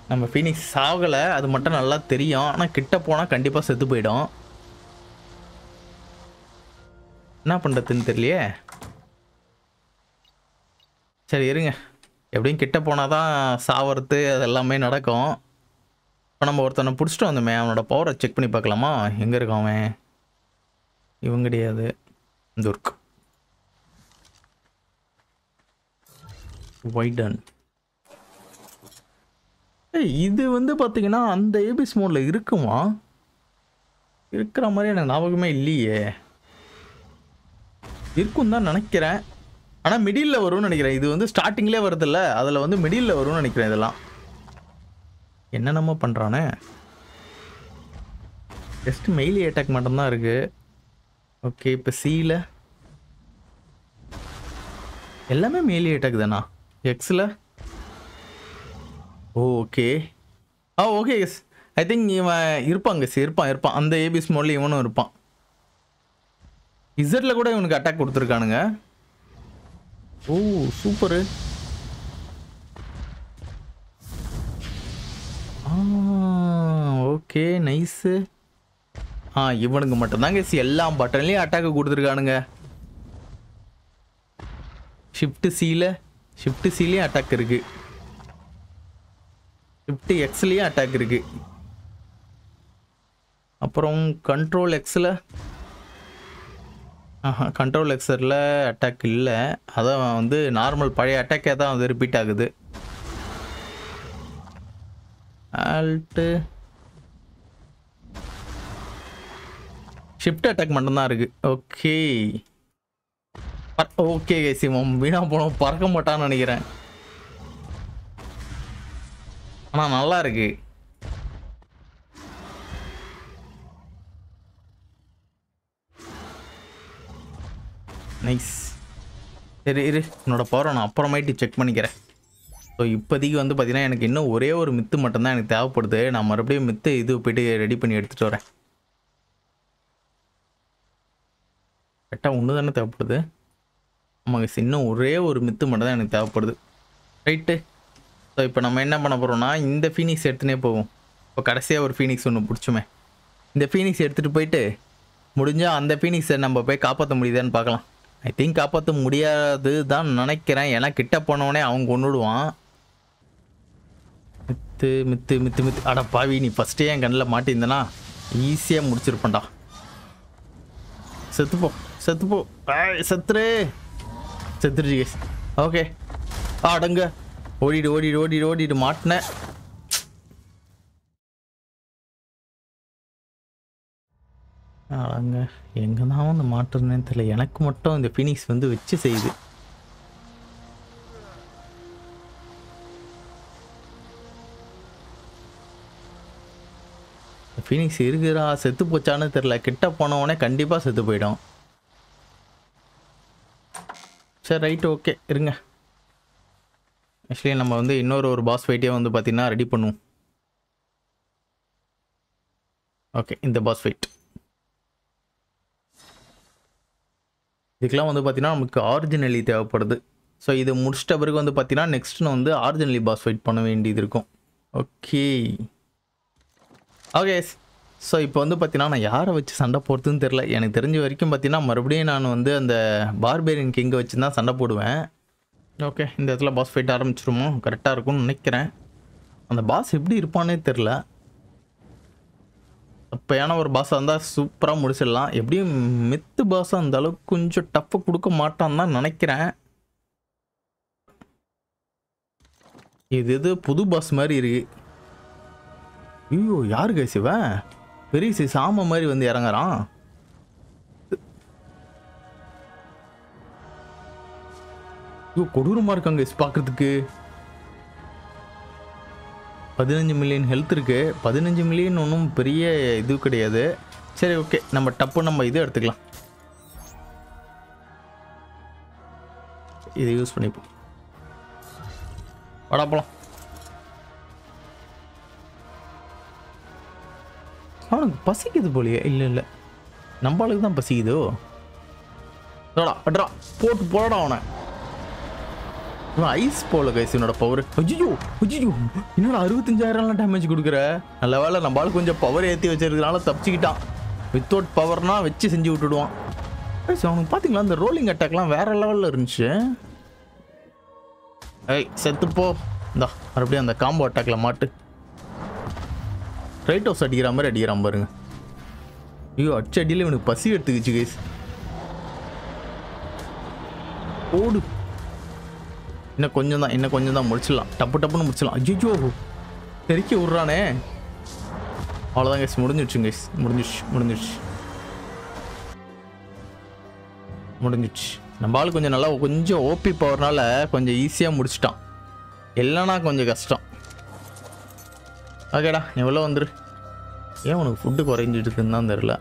நம்ம ஃபீனிக்ஸ் சாகலை, அது மட்டும் நல்லா தெரியும். ஆனால் கிட்ட போனால் கண்டிப்பாக செத்து போயிடும். என்ன பண்ணுறதுன்னு தெரியலையே. சரி இருங்க, எப்படியும் கிட்ட போனால் தான் சாவறது அது எல்லாமே நடக்கும். இப்போ நம்ம ஒருத்தனை பிடிச்சிட்டு வந்தோமே, அவனோட பவரை செக் பண்ணி பார்க்கலாமா? எங்கே இருக்கான் அவன்? இவன் கிடையாது. இந்த இருக்கு வைடன். இது வந்து பார்த்தீங்கன்னா அந்த ஏபிஎஸ் மோடில் இருக்குமா? இருக்கிற மாதிரி எனக்கு ஞாபகமே இல்லையே. இருக்கும் தான் நினைக்கிறேன். ஆனால் மிடில் வரும்னு நினைக்கிறேன். இது வந்து ஸ்டார்டிங்லேயே வருதில்ல, அதில் வந்து மிடில் வரும்னு நினைக்கிறேன். இதெல்லாம் என்னென்னமோ பண்ணுறானே. ஜஸ்ட் மெயிலி அட்டாக் மட்டும்தான் இருக்கு. ஓகே, இப்போ சியில் எல்லாமே மெயிலி அட்டாக் தானா? எக்ஸில் okay. Okay yes, I think இவன் இருப்பாங்க. இருப்பான் அந்த ஏபிஎஸ் மோட்ல இவனும் இருப்பான். இசட்ல கூட இவனுக்கு அட்டாக் கொடுத்துருக்கானுங்க. ஓ சூப்பரு. Okay nice. இவனுக்கு மட்டும்தாங்க எல்லா பட்டன்லேயும் அட்டாக்கு கொடுத்துருக்கானுங்க. ஷிஃப்ட் சிலேயும் அட்டாக் இருக்கு. ஷிஃப்ட் எக்ஸ்லேயும் அட்டாக் இருக்கு. அப்புறம் கண்ட்ரோல் எக்ஸில் கண்ட்ரோல் எக்ஸில் அட்டாக் இல்லை. அதான் வந்து நார்மல் பழைய அட்டாக்கே தான் வந்து ரிப்பீட் ஆகுது. ஆல்ட்டு ஷிஃப்ட் அட்டாக் மட்டும்தான் இருக்கு. ஓகே ஓகே சிவம் வீணா போனோம் பறக்க மாட்டான்னு நினைக்கிறேன். ஆனால் நல்லா இருக்கு. நைஸ். சரி இரு, என்னோட பவரை நான் அப்புறமேட்டு செக் பண்ணிக்கிறேன். ஸோ இப்போதைக்கு வந்து பார்த்தீங்கன்னா எனக்கு இன்னும் ஒரே ஒரு மித்து மட்டும்தான் எனக்கு தேவைப்படுது. நான் மறுபடியும் மித்து இது போய்ட்டு ரெடி பண்ணி எடுத்துகிட்டு வரேன். கரெக்டாக ஒன்று தானே தேவைப்படுது. ஆமாங்க, இன்னும் ஒரே ஒரு மித்து மட்டும் தான் எனக்கு தேவைப்படுது. ரைட்டு. ஸோ இப்போ நம்ம என்ன பண்ண போகிறோம்னா இந்த ஃபீனிக்ஸ் எடுத்துனே போவோம். இப்போ கடைசியாக ஒரு ஃபீனிக்ஸ் ஒன்று பிடிச்சுமே. இந்த ஃபீனிக்ஸ் எடுத்துகிட்டு போயிட்டு முடிஞ்சால் அந்த ஃபீனிக்ஸை நம்ம போய் காப்பாற்ற முடியுதான்னு பார்க்கலாம். ஐ திங்க் காப்பாற்ற முடியாது தான் நினைக்கிறேன். ஏன்னா கிட்ட போனவனே அவன் கொண்டுடுவான். மித்து மித்து மித்து மித்து அட பாவி, நீ ஃபஸ்ட்டே என் கண்ணில் மாட்டியிருந்தனா ஈஸியாக முடிச்சிருப்பேன்டா. செத்துப்போ செத்துப்போ செத்துருச்சு கேஸ். ஓகே அடங்க, ஓடிடு மாட்டினேன். அடங்க, எங்கே தான் வந்து மாட்டுறதுன்னு தெரியல. எனக்கு மட்டும் இந்த ஃபீனிக்ஸ் வந்து வச்சு செய்யுது. ஃபீனிக்ஸ் இருக்குறா, செத்து போச்சான்னு தெரில. கிட்ட போனவொடனே கண்டிப்பாக செத்து போயிடும். சரி ரைட்டு, ஓகே இருங்க. ஆக்சுவலி நம்ம வந்து இன்னொரு பாஸ் ஃபைட்டே வந்து பார்த்திங்கன்னா ரெடி பண்ணுவோம். ஓகே, இந்த பாஸ் ஃபைட் இதுக்கெலாம் வந்து பார்த்திங்கன்னா நமக்கு ஆரிஜினலி தேவைப்படுது. ஸோ இது முடிச்சிட்ட பிறகு வந்து பார்த்திங்கன்னா நெக்ஸ்ட் நான் வந்து ஆரிஜினலி பாஸ் ஃபைட் பண்ண வேண்டியது இருக்கும். Okay okay. ஸோ இப்போ வந்து பார்த்தீங்கன்னா நான் யாரை வச்சு சண்டை போடுறதுன்னு தெரில. எனக்கு தெரிஞ்ச வரைக்கும் பார்த்தீங்கன்னா மறுபடியும் நான் வந்து அந்த பார்பேரியன் கிங்கை வச்சு தான் சண்டை போடுவேன். ஓகே, இந்த இடத்துல பாஸ் ஃபைட் ஆரம்பிச்சிருமோ? கரெக்டாக இருக்கும்னு நினைக்கிறேன். அந்த பாஸ் எப்படி இருப்பானே தெரில. அப்போயான ஒரு பாஸாக இருந்தால் சூப்பராக முடிச்சிடலாம். எப்படியும் மித்து பாஸாக அந்த அளவுக்கு கொஞ்சம் டஃப்பாக கொடுக்க மாட்டான்னு தான் நினைக்கிறேன். இது புது பாஸ் மாதிரி இருக்கு. ஐயோ யாரு சிவன் பெரிய சாம மாதிரி வந்து இறங்குறான். ஐயோ கொடூரமா இருக்காங்க பார்க்கறதுக்கு. 15 மில்லியன் ஹெல்த் இருக்கு. 15 மில்லியன் ஒன்றும் பெரிய இது கிடையாது. சரி ஓகே, நம்ம டப்பு நம்ம இது எடுத்துக்கலாம். இதை யூஸ் பண்ணிப்போம். வாடா போலாம். அவனுக்கு பசிக்குது போலியே. இல்லை நம்மளுக்கு தான் பசிக்குதோ. போட்டு போடா அவனை. இவன் ஐஸ் போல கைஸ் என்னோட பவர். ஐயோ என்னோட 65,000 டேமேஜ் கொடுக்குற. நல்ல வேலை நம்மளால கொஞ்சம் பவர் ஏற்றி வச்சிருக்கிறதுனால தப்பிச்சுக்கிட்டான். வித்தவுட் பவர்னா வச்சு செஞ்சு விட்டுடுவான். அவனுக்கு பார்த்தீங்களா அந்த ரோலிங் அட்டாக்லாம் வேற லெவலில் இருந்துச்சு. செத்துப்போ. இந்தா மறுபடியும் அந்த காம்போ அட்டாக்ல மாட்டு. ரைட் ஹவுஸ் அடிக்கிற மாதிரி அடிக்கிறான் பாருங்க. ஐயோ அடிச்சு அடியில் இவனுக்கு பசி எடுத்துக்கிச்சு கைஸ். ஓடு. இன்னும் கொஞ்சம் தான் முடிச்சிடலாம். டப்புன்னு முடிச்சிடலாம். ஐயோ தெறிக்க விட்றானே. அவ்வளோதான் கைஸ், முடிஞ்சிடுச்சு கைஸ். முடிஞ்சிடுச்சு. நம்ம ஆள் கொஞ்சம் நல்லா கொஞ்சம் ஓபி பவர்னால கொஞ்சம் ஈஸியாக முடிச்சிட்டான். இல்லைனா கொஞ்சம் கஷ்டம். ஓகேடா, எவ்வளோ வந்துரு. ஏன் உனக்கு ஃபுட்டு குறைஞ்சிட்டு தான் தெரில.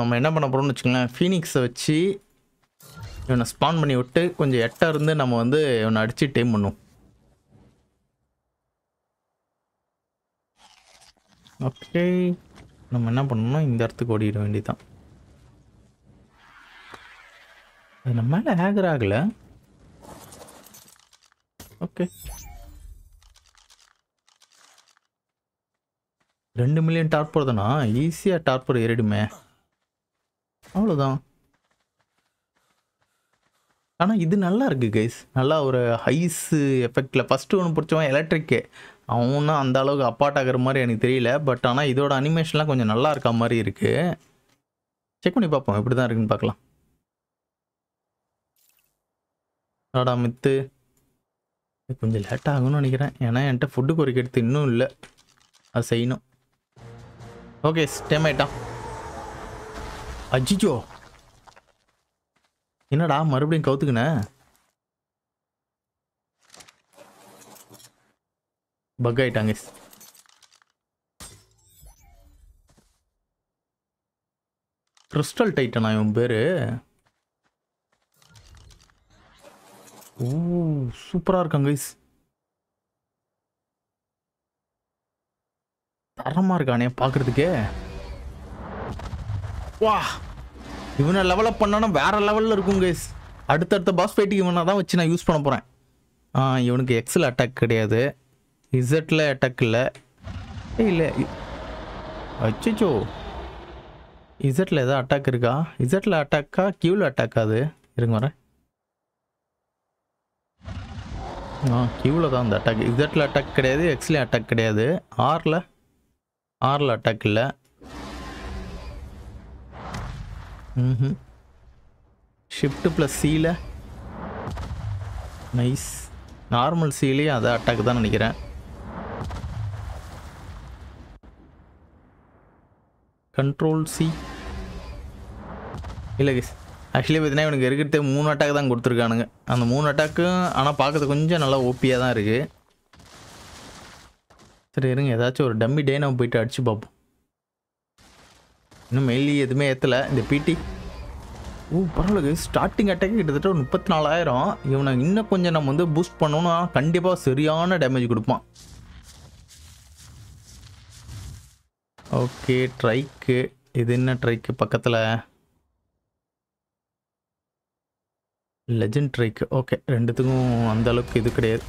நம்ம என்ன பண்ண போகிறோம்னு வச்சுக்கோங்களேன், ஃபீனிக்ஸை வச்சு இவனை ஸ்பான் பண்ணி விட்டு கொஞ்சம் எட்டா இருந்து நம்ம வந்து இவனை அடித்து டைம் பண்ணுவோம். ஓகே, நம்ம என்ன பண்ணணும்னா இந்த இடத்துக்கு ஓடிட வேண்டியதான். அது நம்ம மேலே ஹேக்கர் ஆகலை. ஓகே, 2 மில்லியன் டார்பர் தானா? ஈஸியாக டார்பர் ஏறிடுமே. அவ்வளோதான். ஆனால் இது நல்லா இருக்குது கைஸ். நல்லா ஒரு ஹைஸு எஃபெக்டில். ஃபஸ்ட்டு ஒன்று பிடிச்சவன் எலக்ட்ரிக்கு, அவனும் அந்த அளவுக்கு அப்பாட் ஆகிற மாதிரி எனக்கு தெரியல. பட் ஆனால் இதோட அனிமேஷன்லாம் கொஞ்சம் நல்லா இருக்க மாதிரி இருக்குது. செக் பண்ணி பார்ப்போம் எப்படி தான் இருக்குன்னு பார்க்கலாம். ஆடா மித்து கொஞ்சம் லேட் ஆகும்னு நினைக்கிறேன். ஏன்னா என்கிட்ட ஃபுட்டு குறைக்க எடுத்து இன்னும் இல்லை, அது செய்யணும். ஓகே, டைம் ஆயிட்டான். அஜிஜோ என்னடா மறுபடியும் கவுத்துக்குன? பக் ஆயிட்டாங்க. கிறிஸ்டல் டைட்டனா இவன் பேரு? ஓ சூப்பரா இருக்காங்க கைஸ். தரமா இருக்கானே பாக்குறதுக்கே. வா, இவனை லெவலப் பண்ணா வேற லெவலில் இருக்கும் கைஸ். அடுத்தடுத்த பாஸ் ஃபைட்டுக்கு இவனை தான் வச்சு நான் யூஸ் பண்ண போகிறேன். இவனுக்கு எக்ஸில் அட்டாக் கிடையாது, இசட்டில் அட்டாக் இல்லை. இல்லை அச்சோ, இசட்டில் எதாவது அட்டாக் இருக்கா? இசட்டில் அட்டாக்கா கியூவில் அட்டாக்? அது இருங்க வரேன். கியூவில் தான் அந்த அட்டாக். இசட்டில் அட்டாக் கிடையாது, எக்ஸ்லேயும் அட்டாக் கிடையாது. ஆரில் அட்டாக் இல்லை. ஷிஃப்ட் ப்ளஸ் சியில் நைஸ். நார்மல் சிலையும் அதை அட்டாக் தான் நினைக்கிறேன். கண்ட்ரோல் சி இல்லை கைஸ், ஆக்சுவலி பார்த்தீங்கன்னா இவனுக்கு இருக்கிறதே 3 அட்டாக் தான் கொடுத்துருக்கானுங்க. அந்த 3 அட்டாக்கும் ஆனால் பார்க்கறது கொஞ்சம் நல்லா ஓபியாக தான் இருக்குது. சரி இருங்க, ஏதாச்சும் ஒரு டம்மி டே நம்ம போயிட்டு அடிச்சு பார்ப்போம். இன்னும் மெயிலி எதுவுமே ஏற்றலை இந்த பிடி. பரவாயில்ல, ஸ்டார்டிங் அட்டாக் கிட்டத்தட்ட ஒரு 34,000. இவனை இன்னும் கொஞ்சம் நம்ம வந்து பூஸ்ட் பண்ணோம்னா கண்டிப்பாக சரியான டேமேஜ் கொடுப்பான். ஓகே, ட்ரைக்கு. இது என்ன ட்ரைக்கு பக்கத்தில்? லெஜெண்ட் ட்ரைக்கு. ஓகே, ரெண்டுத்துக்கும் அந்த அளவுக்கு இது கிடையாது.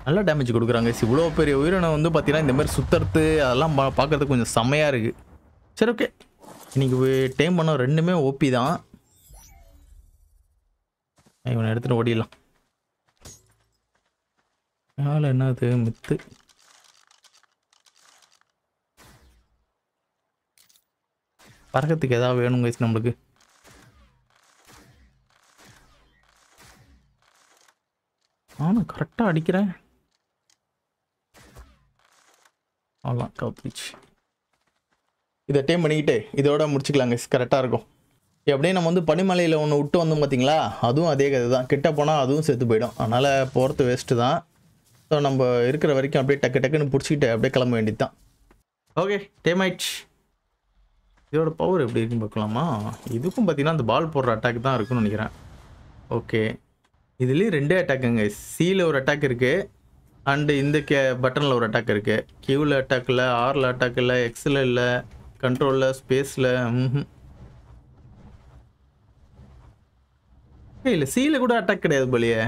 நல்லா டேமேஜ் கொடுக்குறாங்க. இவ்வளோ பெரிய உயிரினை வந்து பார்த்தீங்கன்னா இந்த மாதிரி சுற்றுறது அதெல்லாம் பார்க்குறதுக்கு கொஞ்சம் செம்மையாக இருக்குது. சரி ஓகே, இன்னைக்கு டைம் பண்ண ரெண்டுமே ஓபி தான். இவனை எடுத்துகிட்டு ஓடிடலாம். அதனால் என்னது மித்து பறக்கிறதுக்கு எதாவது வேணும் கைஸ் நம்மளுக்கு. நானும் கரெக்டாக அடிக்கிறேன். அவ்வளோதான், கவுத்துச்சு. இதை டைம் பண்ணிக்கிட்டு இதோட முடிச்சுக்கலாங்க, கரெக்டாக இருக்கும். எப்படியே நம்ம வந்து பனிமலையில் ஒன்று விட்டு வந்தோம் பார்த்தீங்களா, அதுவும் அதே கதை தான். கிட்ட போனால் அதுவும் செத்து போயிடும், அதனால் போகிறது வேஸ்ட்டு தான். ஸோ நம்ம இருக்கிற வரைக்கும் அப்படியே டக்குன்னு பிடிச்சிக்கிட்டு அப்படியே கிளம்ப வேண்டியது தான். ஓகே, டைம் ஆயிடுச்சு. இதோட பவர் எப்படி இருக்குன்னு பார்க்கலாமா? இதுக்கும் பார்த்தீங்கன்னா அந்த பால் போடுற அட்டாக் தான் இருக்குன்னு நினைக்கிறேன். ஓகே, இதுலேயும் 2 அட்டாக்குங்க. சியில் ஒரு அட்டாக் இருக்குது, அண்டு இந்த பட்டனில் ஒரு அட்டாக் இருக்குது. கியூவில் அட்டாக் இல்லை, ஆரில் அட்டாக் இல்லை, எக்ஸில் இல்லை, கண்ட்ரோலில், ஸ்பேஸில். இல்லை, சியில் கூட அட்டாக் கிடையாது போலியே.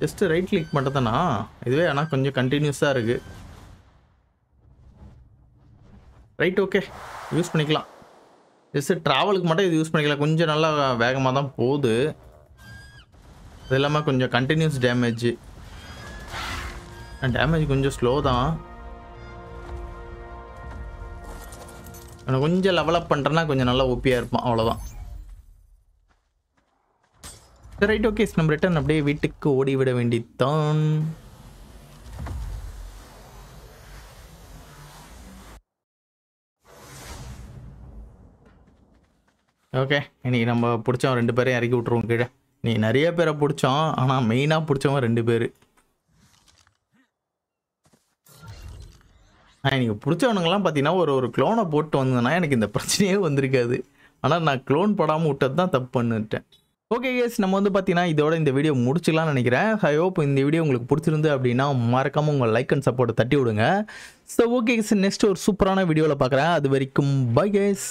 ஜஸ்ட்டு ரைட் கிளிக் மட்டும் தானா இதுவே? ஆனால் கொஞ்சம் கண்டினியூஸாக இருக்குது. ரைட், ஓகே, யூஸ் பண்ணிக்கலாம். ஜஸ்ட்டு ட்ராவலுக்கு மட்டும் இது யூஸ் பண்ணிக்கலாம். கொஞ்சம் நல்லா வேகமாக தான் போகுது. அது இல்லாமல் கொஞ்சம் கண்டினியூஸ் டேமேஜ் கொஞ்சம் ஸ்லோ தான். அவனை கொஞ்சம் லெவலப் பண்ணுறேன்னா கொஞ்சம் நல்லா ஓப்பியாக இருப்பான், அவ்வளோதான். சரி ரைட், ஓகே, நம்ம ரிட்டர்ன் அப்படியே வீட்டுக்கு ஓடி விட வேண்டித்தான். ஓகே, இன்னைக்கு நம்ம பிடிச்சவன் 2 பேரையும் இறக்கி விட்ருவோம் கீழே. நீ நிறைய பேரை பிடிச்சோம், ஆனால் மெயினாக பிடிச்சவன் 2 பேர். எனக்கு பிடிச்சவனுங்கெல்லாம் பார்த்தீங்கன்னா ஒரு க்ளோனை போட்டு வந்ததுன்னா எனக்கு இந்த பிரச்சனையே வந்திருக்காது. ஆனால் நான் க்ளோன் போடாமல் விட்டது தான் தப்பு பண்ணிட்டேன். ஓகே கேஸ், நம்ம வந்து பார்த்தீங்கன்னா இதோட இந்த வீடியோ முடிச்சுக்கலாம்னு நினைக்கிறேன். ஐ ஹோப் இந்த வீடியோ உங்களுக்கு பிடிச்சிருந்து அப்படின்னா மறக்காமல் உங்கள் லைக் அண்ட் சப்போர்ட்டை தட்டி விடுங்க. ஸோ ஓகே கேஸ், நெக்ஸ்ட் ஒரு சூப்பரான வீடியோவில் பார்க்குறேன். அது வரைக்கும் பை கேஸ்.